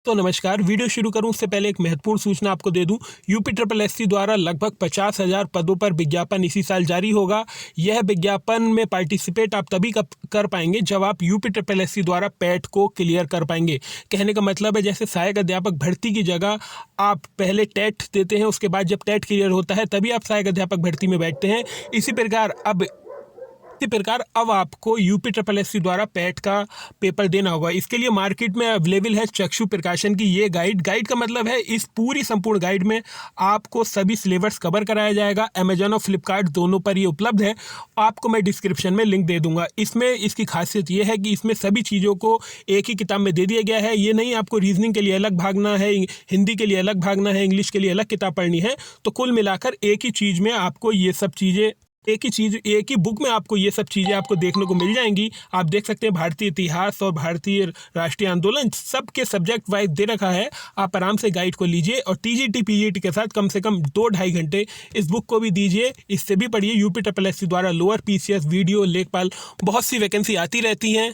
तो नमस्कार। वीडियो शुरू करूं उससे पहले एक महत्वपूर्ण सूचना आपको दे दूं। यूपीएससी द्वारा लगभग 50,000 पदों पर विज्ञापन इसी साल जारी होगा। यह विज्ञापन में पार्टिसिपेट आप तभी कर पाएंगे जब आप यूपीएससी द्वारा पैट को क्लियर कर पाएंगे। कहने का मतलब है जैसे सहायक अध्यापक भर्ती की जगह आप पहले टेट देते हैं, उसके बाद जब टेट क्लियर होता है तभी आप सहायक अध्यापक भर्ती में बैठते हैं। इसी प्रकार अब आपको यूपीएससी द्वारा पैट का पेपर देना होगा। इसके लिए मार्केट में अवेलेबल है चक्षु प्रकाशन की ये गाइड का मतलब है इस पूरी संपूर्ण गाइड में आपको सभी सिलेबस कवर कराया जाएगा। अमेजॉन और फ्लिपकार्ट दोनों पर ये उपलब्ध है। आपको मैं डिस्क्रिप्शन में लिंक दे दूंगा। इसमें इसकी खासियत ये है कि इसमें सभी चीज़ों को एक ही किताब में दे दिया गया है। ये नहीं आपको रीजनिंग के लिए अलग भागना है, हिंदी के लिए अलग भागना है, इंग्लिश के लिए अलग किताब पढ़नी है। तो कुल मिलाकर एक ही चीज़ में आपको ये सब चीज़ें एक ही बुक में आपको ये सब चीज़ें आपको देखने को मिल जाएंगी। आप देख सकते हैं भारतीय इतिहास और भारतीय राष्ट्रीय आंदोलन सबके सब्जेक्ट वाइज दे रखा है। आप आराम से गाइड को लीजिए और टीजीटी पीजीटी के साथ कम से कम 2-2.5 घंटे इस बुक को भी दीजिए। इससे भी पढ़िए। यूपीएससी द्वारा लोअर पीसीएस, वीडियो, लेखपाल बहुत सी वैकेंसी आती रहती हैं।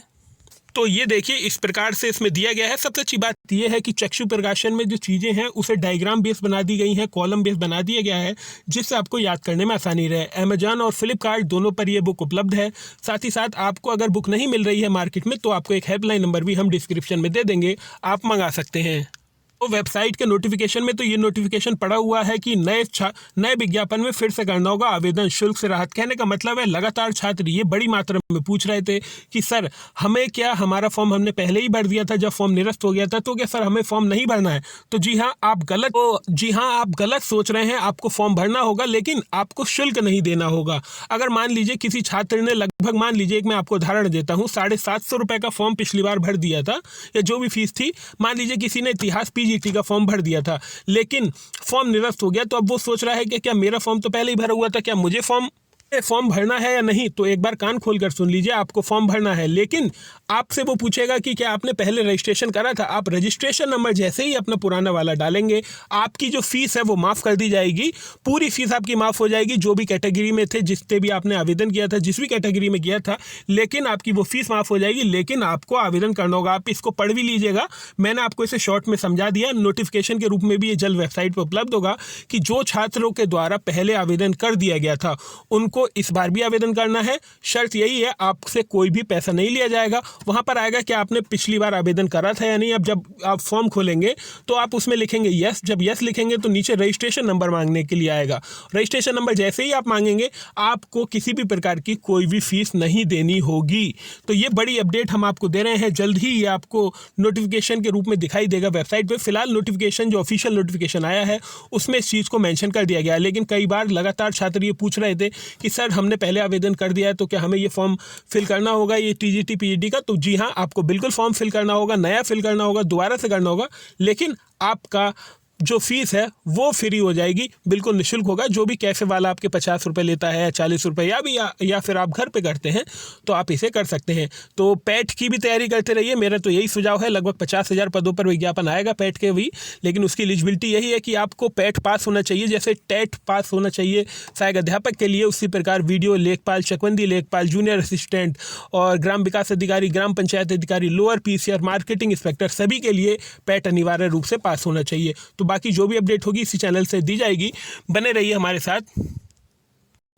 तो ये देखिए इस प्रकार से इसमें दिया गया है। सबसे अच्छी बात यह है कि चक्षु प्रकाशन में जो चीज़ें हैं उसे डायग्राम बेस बना दी गई हैं, कॉलम बेस बना दिया गया है, जिससे आपको याद करने में आसानी रहे। अमेजॉन और फ्लिपकार्ट दोनों पर यह बुक उपलब्ध है। साथ ही साथ आपको अगर बुक नहीं मिल रही है मार्केट में तो आपको एक हेल्पलाइन नंबर भी हम डिस्क्रिप्शन में दे देंगे, आप मंगा सकते हैं। तो वेबसाइट के नोटिफिकेशन में तो ये नोटिफिकेशन पड़ा हुआ है कि नए विज्ञापन में फिर से करना होगा आवेदन शुल्क से राहत। कहने का मतलब है लगातार छात्र ये बड़ी मात्रा में पूछ रहे थे कि सर हमें क्या, हमारा फॉर्म हमने पहले ही भर दिया था जब फॉर्म निरस्त हो गया था, तो क्या सर हमें फॉर्म नहीं भरना है? तो जी हाँ आप गलत सोच रहे हैं। आपको फॉर्म भरना होगा लेकिन आपको शुल्क नहीं देना होगा। अगर मान लीजिए किसी छात्र ने लगभग, मान लीजिए, एक मैं आपको उदाहरण देता हूँ, 750 रुपये का फॉर्म पिछली बार भर दिया था या जो भी फीस थी। मान लीजिए किसी ने इतिहास पीजीटी का फॉर्म भर दिया था लेकिन फॉर्म निरस्त हो गया, तो अब वो सोच रहा है कि क्या मेरा फॉर्म तो पहले ही भरा हुआ था, क्या मुझे फॉर्म भरना है या नहीं? तो एक बार कान खोलकर सुन लीजिए, आपको फॉर्म भरना है लेकिन आपसे वो पूछेगा कि क्या आपने पहले रजिस्ट्रेशन करा था। आप रजिस्ट्रेशन नंबर जैसे ही अपना पुराना वाला डालेंगे आपकी जो फीस है वो माफ़ कर दी जाएगी। पूरी फीस आपकी माफ़ हो जाएगी। जो भी कैटेगरी में थे, जिससे भी आपने आवेदन किया था, जिस भी कैटेगरी में किया था, लेकिन आपकी वो फीस माफ़ हो जाएगी। लेकिन आपको आवेदन करना होगा। आप इसको पढ़ भी लीजिएगा, मैंने आपको इसे शॉर्ट में समझा दिया। नोटिफिकेशन के रूप में भी ये जल्द वेबसाइट पर उपलब्ध होगा कि जो छात्रों के द्वारा पहले आवेदन कर दिया गया था उनको इस बार भी आवेदन करना है। शर्त यही है, आपसे कोई भी पैसा नहीं लिया जाएगा। वहां पर आएगा कि आपने पिछली बार आवेदन करा था या नहीं। अब जब आप फॉर्म खोलेंगे तो आप उसमें लिखेंगे यस। जब यस लिखेंगे तो नीचे रजिस्ट्रेशन नंबर मांगने के लिए आएगा। रजिस्ट्रेशन नंबर जैसे ही आप मांगेंगे आपको किसी भी प्रकार की कोई भी फीस नहीं देनी होगी। तो ये बड़ी अपडेट हम आपको दे रहे हैं। जल्द ही ये आपको नोटिफिकेशन के रूप में दिखाई देगा वेबसाइट पर। फिलहाल नोटिफिकेशन, जो ऑफिशियल नोटिफिकेशन आया है, उसमें इस चीज़ को मेंशन कर दिया गया है। लेकिन कई बार लगातार छात्र ये पूछ रहे थे कि सर हमने पहले आवेदन कर दिया है तो क्या हमें ये फॉर्म फिल करना होगा, ये टीजीटी पीजीटी का? तो जी हाँ, आपको बिल्कुल फॉर्म फिल करना होगा, नया फिल करना होगा, दोबारा से करना होगा। लेकिन आपका जो फीस है वो फ्री हो जाएगी, बिल्कुल निःशुल्क होगा। जो भी कैफे वाला आपके 50 रुपये लेता है, 40 रुपये, या फिर आप घर पे करते हैं तो आप इसे कर सकते हैं। तो पैट की भी तैयारी करते रहिए। मेरा तो यही सुझाव है। लगभग 50,000 पदों पर विज्ञापन आएगा पैट के भी, लेकिन उसकी एलिजिबिलिटी यही है कि आपको पैट पास होना चाहिए। जैसे टेट पास होना चाहिए सहायक अध्यापक के लिए, उसी प्रकार वीडियो लेखपाल, चकबंदी लेखपाल, जूनियर असिस्टेंट और ग्राम विकास अधिकारी, ग्राम पंचायत अधिकारी, लोअर पीसीआर, मार्केटिंग इंस्पेक्टर, सभी के लिए पैट अनिवार्य रूप से पास होना चाहिए। तो बाकी जो भी अपडेट होगी इसी चैनल से दी जाएगी। बने रहिए हमारे साथ।